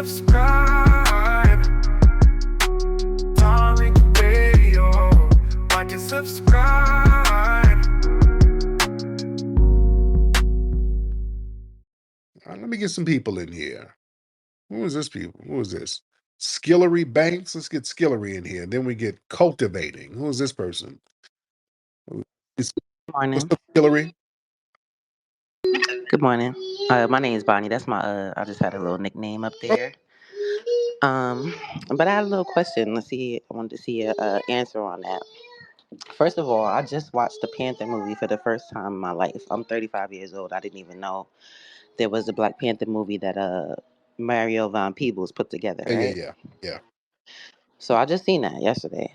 subscribe. Darling Radio. Like and subscribe. Let me get some people in here. Who is this people? Who is this? Skillery Banks. Let's get Skillery in here. Then we get Cultivating. Who is this person? What's Morning. up, Skillery? Good morning. My name is Bonnie. That's my I just had a little nickname up there. Um, but I had a little question. Let's see. I wanted to see a answer on that. First of all, I just watched the Panther movie for the first time in my life. I'm 35 years old. I didn't even know there was a Black Panther movie that Mario Van Peebles put together, Yeah, right? yeah, yeah. So I just seen that yesterday.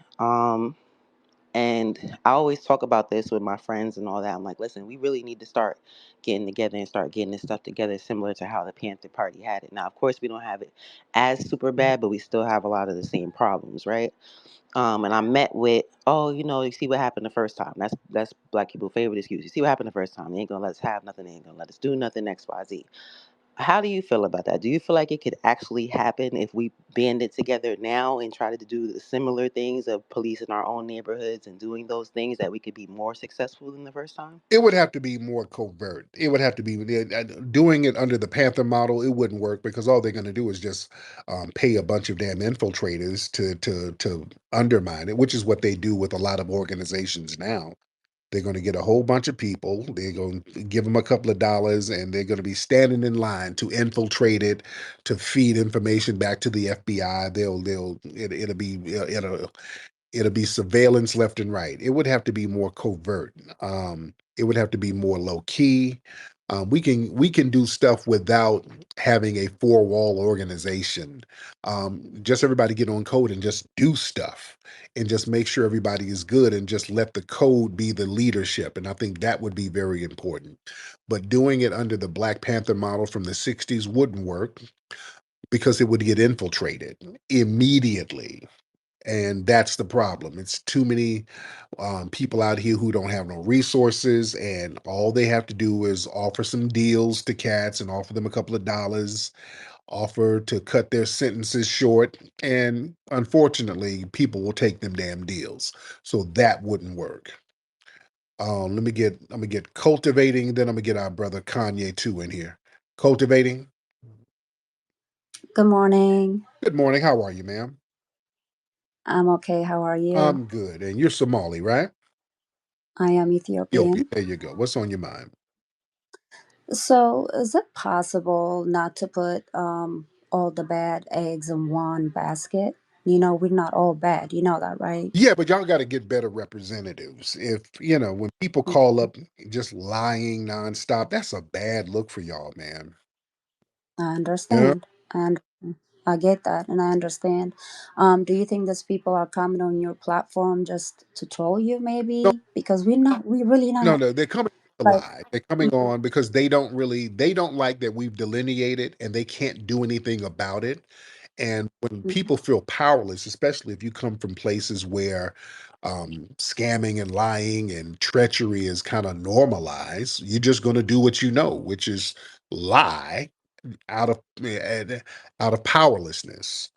And I always talk about this with my friends and all that. I'm like, listen, we really need to start getting together and start getting this stuff together, similar to how the Panther Party had it. Now, of course, we don't have it as super bad, but we still have a lot of the same problems, right? And I met with, oh, you see what happened the first time. That's Black people's favorite excuse. You see what happened the first time. They ain't gonna let us have nothing. They ain't gonna let us do nothing. X, Y, Z. How do you feel about that? Do you feel like it could actually happen if we banded together now and try to do the similar things of policing our own neighborhoods and doing those things, that we could be more successful than the first time? It would have to be more covert. It would have to be doing it under the Panther model. It wouldn't work because all they're going to do is just pay a bunch of damn infiltrators to undermine it, which is what they do with a lot of organizations now. They're going to get a whole bunch of people. They're going to give them a couple of dollars, and they're going to be standing in line to infiltrate it, to feed information back to the FBI. It'll be surveillance left and right. It would have to be more covert. It would have to be more low key. We can do stuff without having a four wall organization. Just everybody get on code and just do stuff, and just make sure everybody is good, and just let the code be the leadership. And I think that would be very important. But doing it under the Black Panther model from the '60s wouldn't work because it would get infiltrated immediately. And that's the problem. It's too many people out here who don't have no resources, and all they have to do is offer some deals to cats and offer them a couple of dollars, offer to cut their sentences short, and unfortunately, people will take them damn deals. So that wouldn't work. I'm gonna get cultivating, then I'm gonna get our brother Kanye too in here. Cultivating. Good morning. Good morning. How are you, ma'am? I'm okay. How are you? I'm good. And you're Somali, right? I am Ethiopia. Ethiopian. There you go. What's on your mind? So, is it possible not to put all the bad eggs in one basket? We're not all bad. You know that, right? Yeah, but y'all got to get better representatives. If, when people call up just lying nonstop, that's a bad look for y'all, man. I Yeah. understand. And I get that, and I understand. Do you think these people are coming on your platform just to troll you, No, maybe? Because we really no, not no. They're coming to like. lie. They're coming on because they don't like that we've delineated and they can't do anything about it. And when Mhm. people feel powerless, especially if you come from places where scamming and lying and treachery is kind of normalized, you're just going to do what you know, which is lie out of out of powerlessness.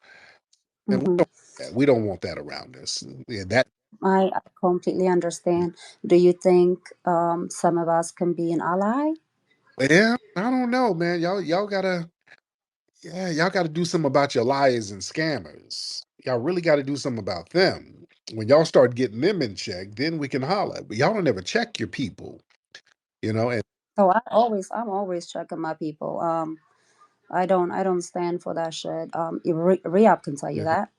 And Mhm. we don't want that around us. Yeah, that I completely understand. Do you think some of us can be an ally? yeah, I don't know, man. Y'all gotta y'all gotta do something about your liars and scammers. Y'all really gotta do something about them. When y'all start getting them in check, then we can holler. But y'all don't ever check your people, and Oh, I'm always checking my people. I don't stand for that shit. Rehab can tell you yeah. that.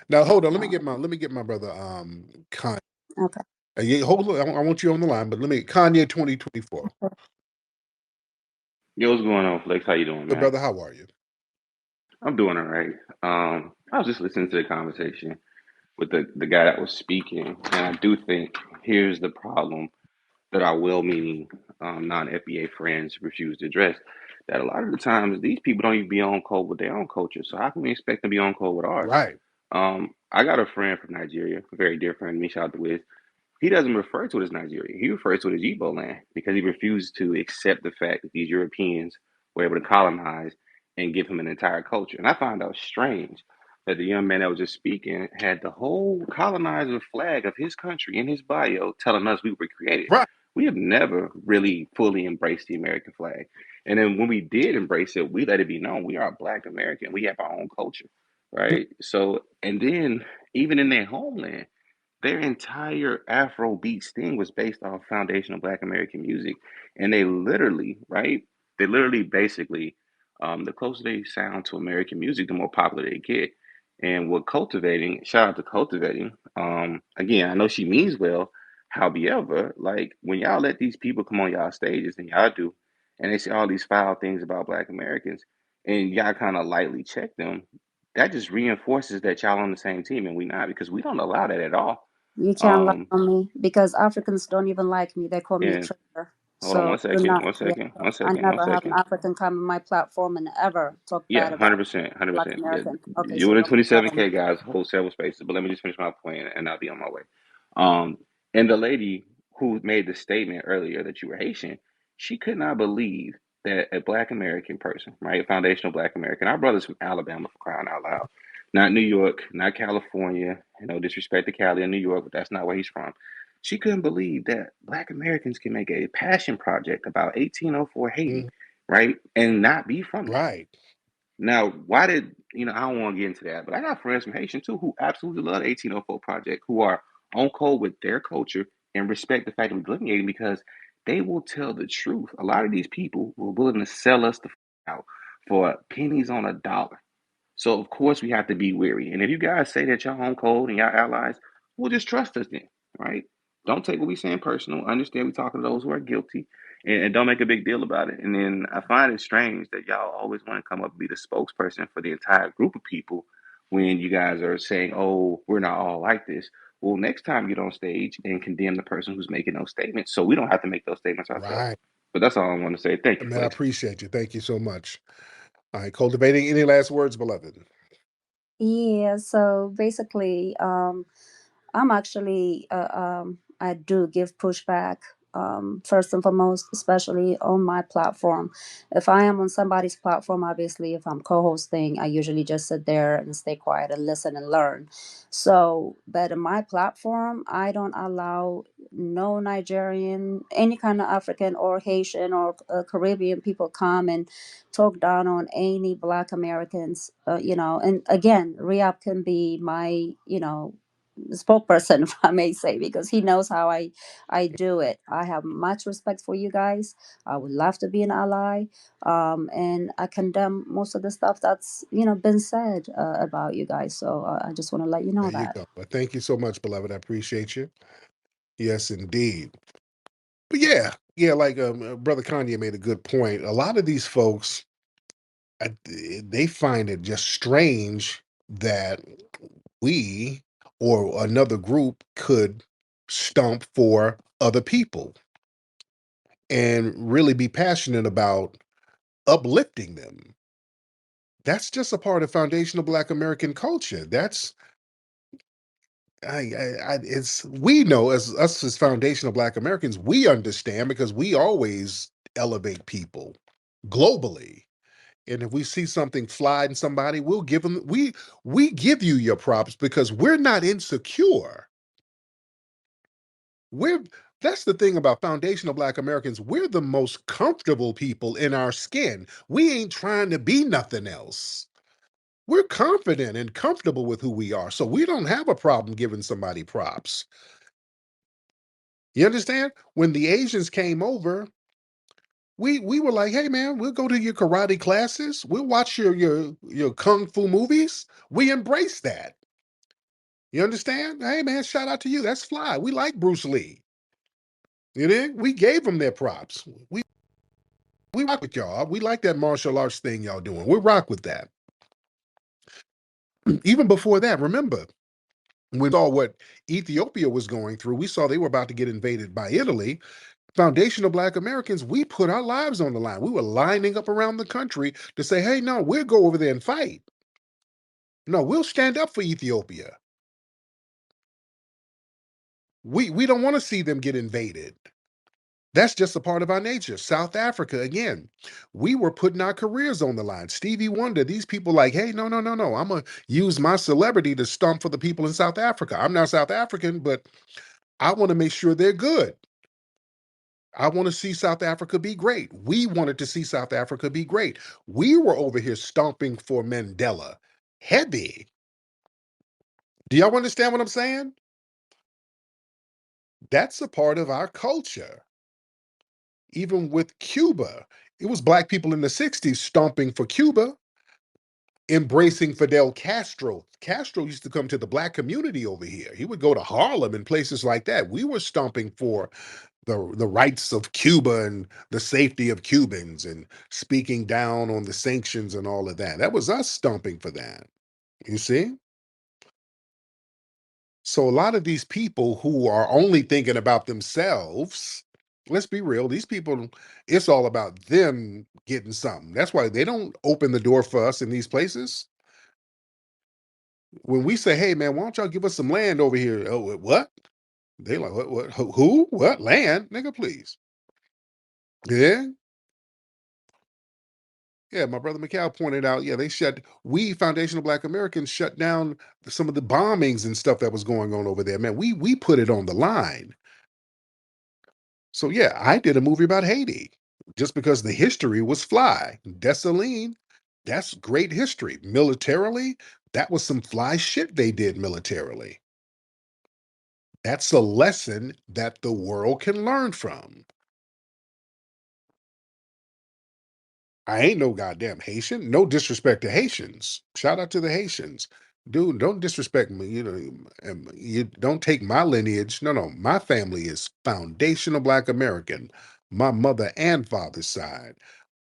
Now hold on, Um, let me get my brother Kanye. okay. Yeah, hold on, I want you on the line, but let me Kanye 2024. Yo, what's going on, Flex? How you doing, Good man? brother, how are you? I'm doing all right. I was just listening to the conversation with the guy that was speaking, and I do think here's the problem that our well-meaning non-FBA friends refuse to address. That a lot of the times these people don't even be on code with their own culture. So how can we expect them to be on code with ours? Right. I got a friend from Nigeria, a very dear friend, me shout out to Wiz. He doesn't refer to it as Nigeria. He refers to it as Igbo land because he refused to accept the fact that these Europeans were able to colonize and give him an entire culture. And I found out strange that the young man that was just speaking had the whole colonizer flag of his country in his bio telling us we were created. Right. We have never really fully embraced the American flag. And then when we did embrace it, we let it be known we are Black American. We have our own culture, right? So, and then even in their homeland, their entire Afrobeat sting was based off foundational Black American music, and they literally, right? They literally, basically, the closer they sound to American music, the more popular they get. And with cultivating, shout out to cultivating. Again, I know she means well. However, like when y'all let these people come on y'all stages, and y'all do, and they say all these foul things about Black Americans, and y'all kind of lightly check them, that just reinforces that y'all on the same team, and we not, because we don't allow that at all. You can't lie Um, on me because Africans don't even like me. They call me a and traitor. hold on So do not. Yeah, one I second, one never have an second. African come on my platform and ever talk Yeah, bad about 100%, Black 100%. Yeah, American. Okay, you so and the don't tell me. 27K guys hold several spaces, but let me just finish my point and I'll be on my way. Um, and the lady who made the statement earlier that you were Haitian, she could not believe that a Black American person, right, foundational Black American, our brothers from Alabama, for crying out loud, not New York, not California, no disrespect to Cali and New York, but that's not where he's from. She couldn't believe that Black Americans can make a passion project about 1804 Haiti, Mhm. right, and not be from there. Right. Now, why did I don't want to get into that, but I got friends from Haitian too who absolutely love the 1804 project, who are on code with their culture and respect the fact that we're delineating, because they will tell the truth. A lot of these people were willing to sell us the out for pennies on a dollar. So of course we have to be wary. And if you guys say that y'all home cold and y'all allies, well, just trust us then, right? Don't take what we saying personal. Understand we talking to those who are guilty, and don't make a big deal about it. And then I find it strange that y'all always want to come up and be the spokesperson for the entire group of people when you guys are saying, "Oh, we're not all like this." Well, next time get on stage and condemn the person who's making those statements, so we don't have to make those statements ourselves. Right. But that's all I want to say. Thank you, Man, I please. appreciate you. Thank you so much. All right, cultivating. Any last words, beloved? Yeah, so basically, I'm actually, I do give pushback, first and foremost, especially on my platform. If I am on somebody's platform, obviously, if I'm co hosting, I usually just sit there and stay quiet and listen and learn. So, but in my platform, I don't allow no Nigerian, any kind of African or Haitian or Caribbean people come and talk down on any Black Americans, and again, Riyab can be my, spokesperson, if I may say, because he knows how I do it. I have much respect for you guys. I would love to be an ally, and I condemn most of the stuff that's been said about you guys. So I just want to let you know There you that. go. But thank you so much, beloved. I appreciate you. Yes, indeed. But yeah, yeah, like brother Kanye made a good point. A lot of these folks, they find it just strange that we or another group could stump for other people and really be passionate about uplifting them. That's just a part of foundational Black American culture. That's it's we know as us as foundational Black Americans, we understand because we always elevate people globally. And if we see something fly in somebody, we'll give them we give you your props because we're not insecure. We're That's the thing about foundational Black Americans. We're the most comfortable people in our skin. We ain't trying to be nothing else. We're confident and comfortable with who we are. So we don't have a problem giving somebody props. You understand? When the Asians came over, we were like, hey man, we'll go to your karate classes. We'll watch your kung fu movies. We embrace that. You understand? Hey man, shout out to you. That's fly. We like Bruce Lee. You know, we gave them their props. We rock with y'all. We like that martial arts thing y'all doing. We rock with that. Even before that, remember, we saw what Ethiopia was going through. We saw they were about to get invaded by Italy. Foundational Black Americans, we put our lives on the line. We were lining up around the country to say, hey, no, we'll go over there and fight. No, we'll stand up for Ethiopia. We don't want to see them get invaded. That's just a part of our nature. South Africa, again, we were putting our careers on the line. Stevie Wonder, these people like, hey, no, no, no, no. I'm going to use my celebrity to stump for the people in South Africa. I'm not South African, but I want to make sure they're good. I want to see South Africa be great. We wanted to see South Africa be great. We were over here stomping for Mandela. Heavy. Do y'all understand what I'm saying? That's a part of our culture. Even with Cuba, it was black people in the 60s stomping for Cuba, embracing Fidel Castro. Castro used to come to the black community over here. He would go to Harlem and places like that. We were stomping for the rights of Cuba and the safety of Cubans and speaking down on the sanctions and all of that. That was us stomping for that. You see? So a lot of these people who are only thinking about themselves, let's be real, these people, it's all about them getting something. That's why they don't open the door for us in these places. When we say, hey man, why don't y'all give us some land over here? Oh, what? They like, what, who? What? Land? Nigga, please. Yeah. Yeah, my brother Mikhail pointed out, yeah, we foundational black Americans shut down some of the bombings and stuff that was going on over there. Man, we put it on the line. So yeah, I did a movie about Haiti just because the history was fly. Dessalines, that's great history. Militarily, that was some fly shit they did militarily. That's a lesson that the world can learn from. I ain't no goddamn Haitian. No disrespect to Haitians. Shout out to the Haitians. Dude, don't disrespect me. You don't take my lineage. No, no. My family is foundational Black American. My mother and father's side,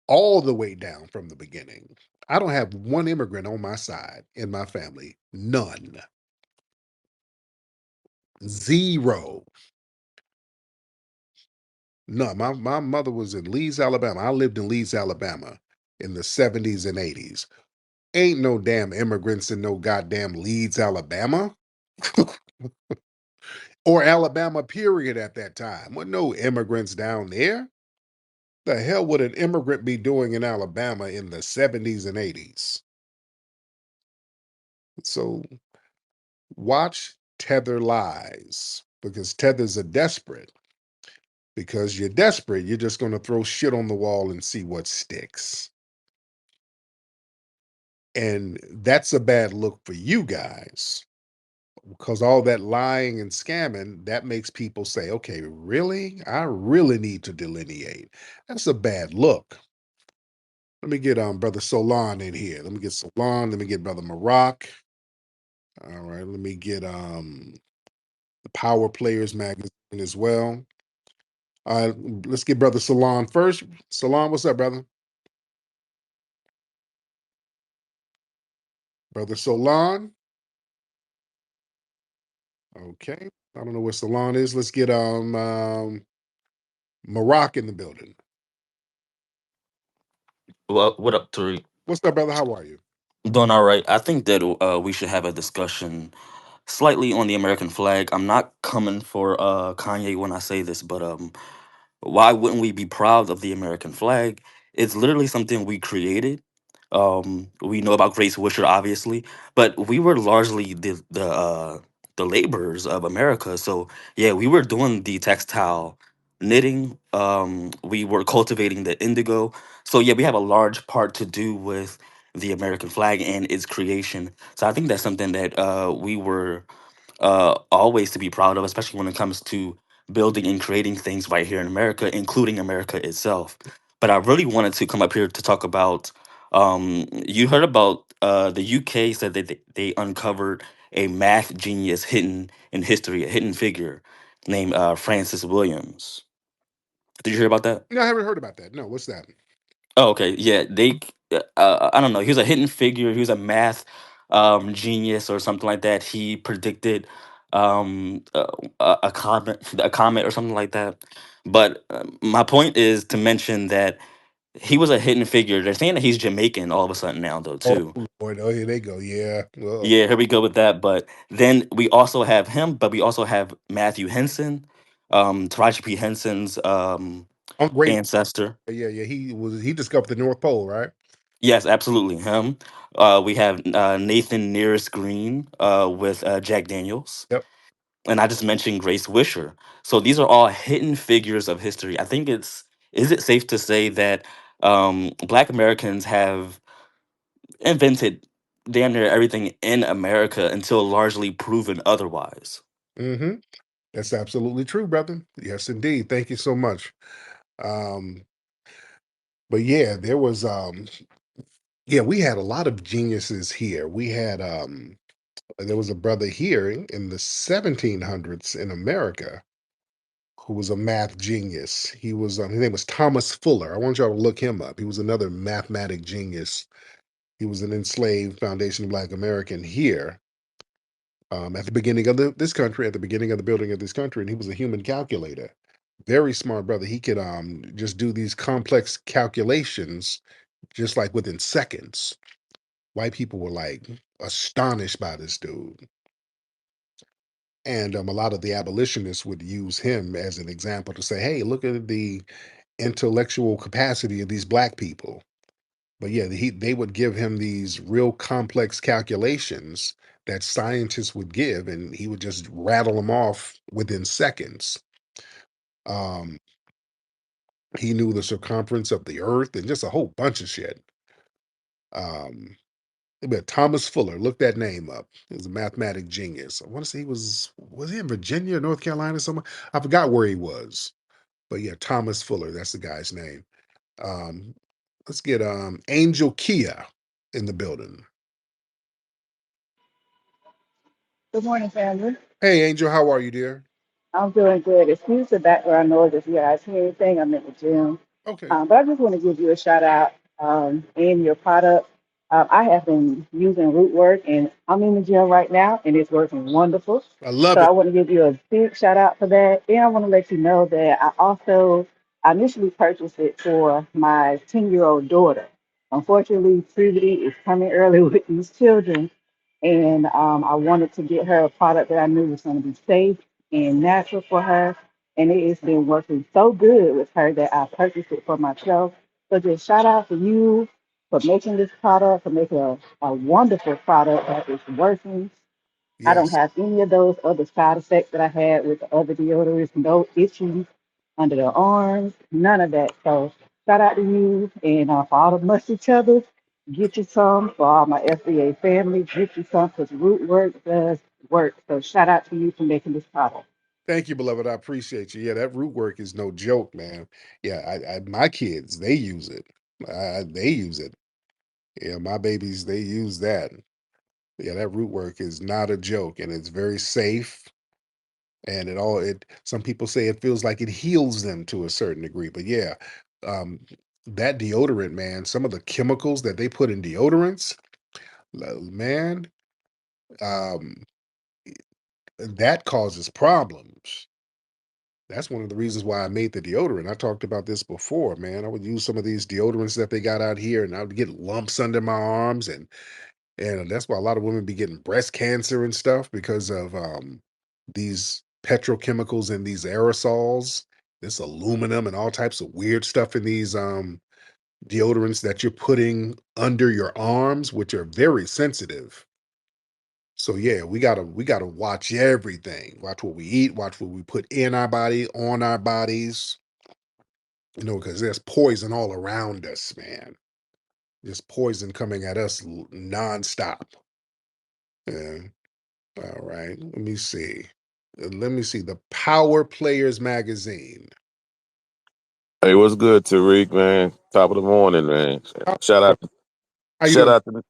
all the way down from the beginning. I don't have one immigrant on my side in my family. None. Zero. None. My mother was in Leeds, Alabama. I lived in Leeds, Alabama in the 70s and 80s. Ain't no damn immigrants in no goddamn Leeds, Alabama, or Alabama, period, at that time. Wasn't no immigrants down there. The hell would an immigrant be doing in Alabama in the 70s and 80s? So watch Tether lies because Tethers are desperate. Because you're desperate, you're just going to throw shit on the wall and see what sticks. And that's a bad look for you guys because all that lying and scamming that makes people say, okay, really, I really need to delineate. That's a bad look. Let me get brother Solon in here. Let me get Solon. Let me get brother Maroc. All right, let me get the Power Players magazine as well. Let's get brother Solon first. Solon, what's up, brother? Brother Solon. Okay, I don't know where Solon is. Let's get Maroc in the building. Well, what up, Tariq? What's up, brother? How are you? I'm doing all right. I think that we should have a discussion slightly on the American flag. I'm not coming for Kanye when I say this, but why wouldn't we be proud of the American flag? It's literally something we created. We know about Grace Wisher, obviously, but we were largely the laborers of America. So yeah, we were doing the textile knitting. We were cultivating the indigo. So yeah, we have a large part to do with the American flag and its creation. So I think that's something that we were always to be proud of, especially when it comes to building and creating things right here in America, including America itself. But I really wanted to come up here to talk about. You heard about the UK said that they uncovered a math genius hidden in history, a hidden figure named Francis Williams. Did you hear about that? No, I haven't heard about that. No, what's that? Oh, okay. Yeah, I don't know. He was a hidden figure. He was a math genius or something like that. He predicted a comet or something like that. But my point is to mention that he was a hidden figure. They're saying that he's Jamaican all of a sudden now, though, Oh too. Lord, oh here they go. Yeah. Yeah, here we go with that. But then we also have him, but we also have Matthew Henson. Taraji Henson's Great. ancestor. Yeah. He discovered the North Pole, right? Yes, absolutely him. We have Nathan Nearest Green with Jack Daniels, Yep. and I just mentioned Grace Wisher. So these are all hidden figures of history. I think it's is it safe to say that Black Americans have invented damn near everything in America until largely proven otherwise. Mm-hmm. That's absolutely true, brother. Yes, indeed. Thank you so much. Um, but yeah, we had a lot of geniuses here. There was a brother here in the 1700s in America who was a math genius. His name was Thomas Fuller. I want y'all to look him up. He was another mathematic genius. He was an enslaved foundation Black American here at the beginning of this country, at the beginning of the building of this country, and he was a human calculator. Very smart brother. He could just do these complex calculations just like within seconds. White people were like astonished by this dude. And a lot of the abolitionists would use him as an example to say, hey, look at the intellectual capacity of these Black people. But yeah, they would give him these real complex calculations that scientists would give, and he would just rattle them off within seconds. Um, he knew the circumference of the earth and just a whole bunch of shit. Um, but Thomas Fuller, look that name up. He was a mathematic genius. I want to say was he in Virginia, North Carolina, somewhere? I forgot where he was. But yeah, Thomas Fuller, that's the guy's name. Um, let's get Angel Kia in the building. Good morning, family. Hey Angel, how are you, dear? I'm doing good. Excuse the background noise if you guys hear anything. I'm at the gym. Okay. But I just want to give you a shout out in your product. I have been using Rootwork and I'm in the gym right now and it's working wonderful. I love So I it. want to give you a big shout out for that. And I want to let you know that I initially purchased it for my 10-year-old daughter. Unfortunately, puberty is coming early with these children. And I wanted to get her a product that I knew was going to be safe and natural for her. And it has been working so good with her that I purchased it for myself. So just shout out to you for making this product, for making a wonderful product that is working. I don't Yes. have any of those other side effects that I had with the other deodorants, no itching under the arms, none of that. So shout out to you and for all the must each other, get you some. For all my FBA family, get you some because root work does work. So shout out to you for making this product. Thank you, beloved. I appreciate you. Yeah, that root work is no joke, man. Yeah, my kids, they use it. They use it. Yeah, my babies, they use that. Yeah, that root work is not a joke, and it's very safe. And some people say it feels like it heals them to a certain degree. But yeah, um, that deodorant, man, some of the chemicals that they put in deodorants, man, um, that causes problems. That's one of the reasons why I made the deodorant. I talked about this before, man. I would use some of these deodorants that they got out here, and I would get lumps under my arms, and that's why a lot of women be getting breast cancer and stuff because of these petrochemicals and these aerosols, this aluminum and all types of weird stuff in these deodorants that you're putting under your arms, which are very sensitive. So yeah, we gotta watch everything. Watch what we eat, watch what we put in our body, on our bodies, because there's poison all around us, man. There's poison coming at us nonstop. Yeah. All right. Let me see. Let me see. The Power Players magazine. Hey, what's good, Tariq, man? Top of the morning, man. How, Shout out, how you shout doing? out to,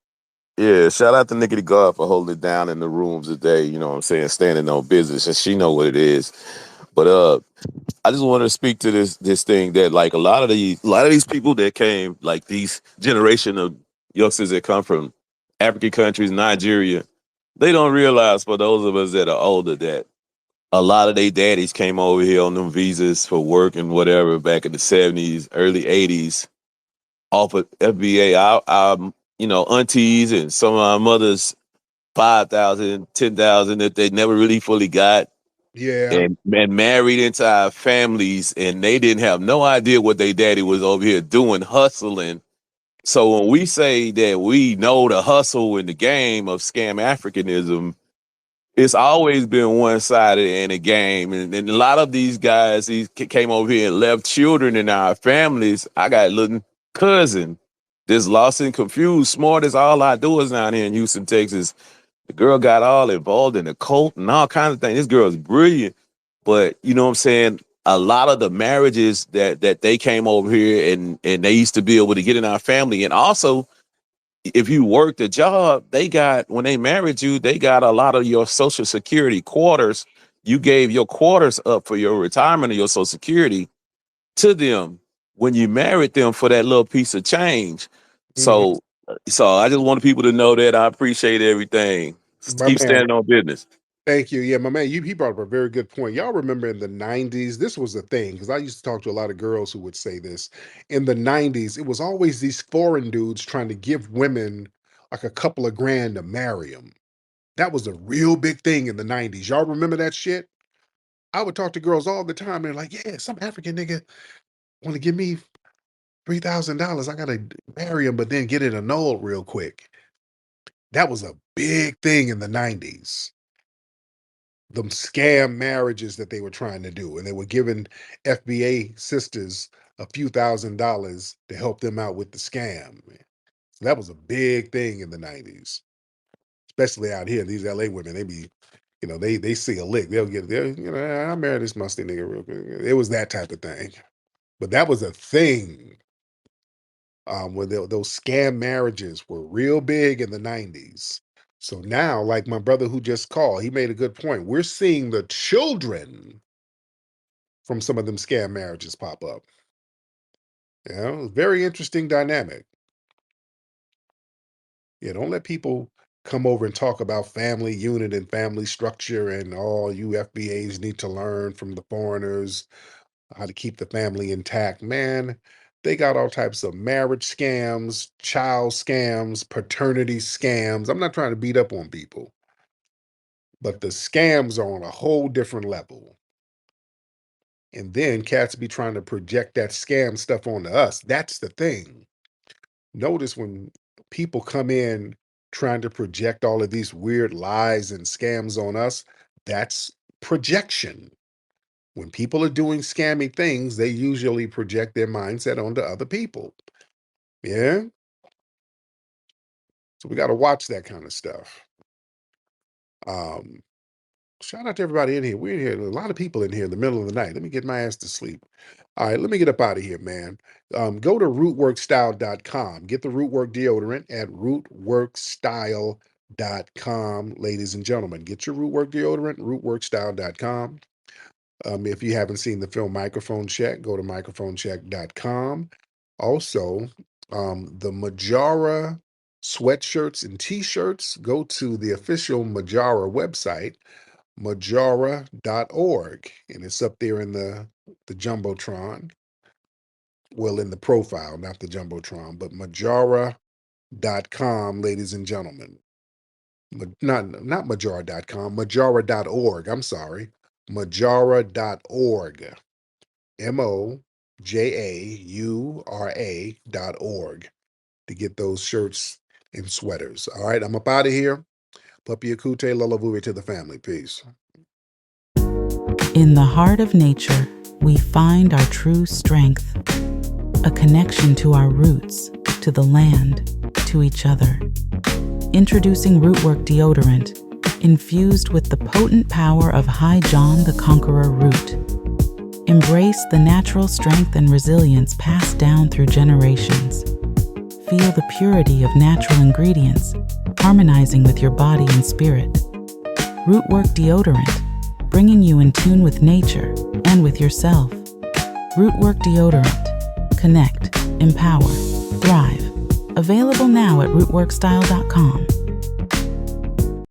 yeah, shout out to Nickety God for holding it down in the rooms today. You know what I'm saying? Standing on business, and she know what it is. But I just want to speak to this thing that like a lot of these people that came, like these generation of youngsters that come from African countries, Nigeria, they don't realize for those of us that are older that a lot of their daddies came over here on them visas for work and whatever back in the 70s, early 80s off of FBA. Our aunties and some of our mothers 5,000, 10,000 that they never really fully got. Yeah. and married into our families, and they didn't have no idea what their daddy was over here doing, hustling. So when we say that we know the hustle in the game of scam Africanism, it's always been one-sided in a game, and a lot of these guys came over here and left children in our families. I got a little cousin that's lost and confused, smart as all I do is down here in Houston, Texas. The girl got all involved in the cult and all kinds of things. This girl's brilliant, but you know what I'm saying? A lot of the marriages that they came over here and they used to be able to get in our family, and also if you worked a job, they got, when they married you, they got a lot of your social security quarters. You gave your quarters up for your retirement or your social security to them when you married them for that little piece of change. Mhm. So I just wanted people to know that I appreciate everything. My Keep man. standing on business. Thank you. Yeah, my man, he brought up a very good point. Y'all remember in the 90s, this was the thing, because I used to talk to a lot of girls who would say this. In the 90s, it was always these foreign dudes trying to give women like a couple of grand to marry them. That was a real big thing in the 90s. Y'all remember that shit? I would talk to girls all the time. They're like, yeah, some African nigga want to give me $3,000. I got to marry him, but then get it annulled real quick. That was a big thing in the 90s. Them scam marriages that they were trying to do. And they were giving FBA sisters a few $1,000s to help them out with the scam. So that was a big thing in the 90s, especially out here. These LA women, they be, they see a lick. I married this musty nigga real quick. It was that type of thing. But that was a thing when those scam marriages were real big in the 90s. So now, like my brother who just called, he made a good point. We're seeing the children from some of them scam marriages pop up. Very interesting dynamic. Yeah, don't let people come over and talk about family unit and family structure and all you FBAs need to learn from the foreigners how to keep the family intact. Man, they got all types of marriage scams, child scams, paternity scams. I'm not trying to beat up on people, but the scams are on a whole different level. And then cats be trying to project that scam stuff onto us. That's the thing. Notice when people come in trying to project all of these weird lies and scams on us, that's projection. When people are doing scammy things, they usually project their mindset onto other people. Yeah. So we got to watch that kind of stuff. Um, Shout out to everybody in here. We're in here. A lot of people in here in the middle of the night. Let me get my ass to sleep. All right, let me get up out of here, man. Go to rootworkstyle.com. Get the Rootwork deodorant at rootworkstyle.com, ladies and gentlemen. Get your Rootwork deodorant, rootworkstyle.com. If you haven't seen the film Microphone Check, go to microphonecheck.com. Also, the Majara sweatshirts and t-shirts, go to the official Majara website, majara.org, and it's up there in the Jumbotron. Well, in the profile, not the Jumbotron, but majara.com, ladies and gentlemen. Not majara.com, majara.org. I'm sorry. Majara.org. MOJAURA.org to get those shirts and sweaters. All right, I'm up out of here. Puppy Akute, Lullaby to the family. Peace. In the heart of nature, we find our true strength, a connection to our roots, to the land, to each other. Introducing Rootwork deodorant, infused with the potent power of High John the Conqueror root. Embrace the natural strength and resilience passed down through generations. Feel the purity of natural ingredients, harmonizing with your body and spirit. Rootwork deodorant, bringing you in tune with nature and with yourself. Rootwork deodorant. Connect, empower, thrive. Available now at rootworkstyle.com.